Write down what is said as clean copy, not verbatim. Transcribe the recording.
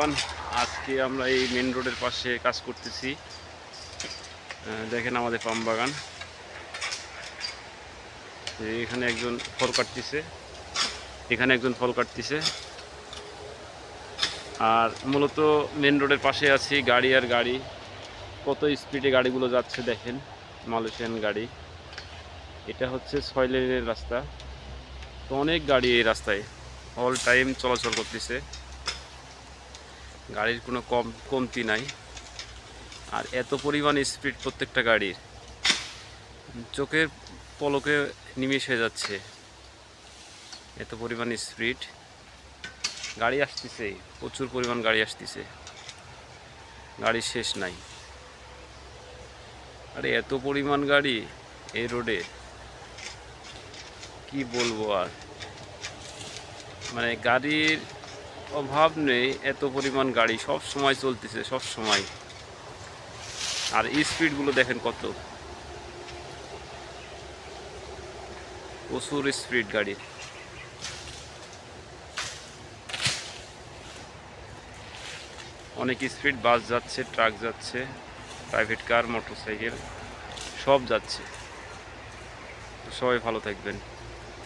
Everyone, আজকে আমরা এই মেন রোডের পাশে কাজ করতেছি। দেখেন আমাদের পাম বাগান। এখানে একজন ফল কাটতেছে, এখানে একজন ফল কাটতেছে। আর মূলত মেন রোডের পাশে আছি, গাড়ি আর গাড়ি, কত স্পিডে গাড়িগুলো যাচ্ছে দেখেন। মালয়েশিয়ান গাড়ি, এটা হচ্ছে 6 লেনের রাস্তা। তো অনেক গাড়ি এই রাস্তায় অল টাইম চলাচল করতেছে, গাড়ির কোনো কমতি নাই। আর এত পরিমাণ স্পিড প্রত্যেকটা গাড়ির, চোখের পলকে নিমেষ হয়ে যাচ্ছে, এত পরিমাণ স্পিড। গাড়ি আসতেছে, প্রচুর পরিমাণ গাড়ি আসতেছে, গাড়ির শেষ নাই। আরে এত পরিমাণ গাড়ি এই রোডে, কি বলবো আর, মানে গাড়ির অভাব নেই, এত পরিমাণ গাড়ি সব সময় চলতেছে, সব সময়। আর স্পিডগুলো দেখেন কত, প্রচুর স্পিড গাড়ির। অনেক স্পিড বাস যাচ্ছে, ট্রাক যাচ্ছে, প্রাইভেট কার, মোটরসাইকেল সব যাচ্ছে। সবাই ভালো থাকবেন।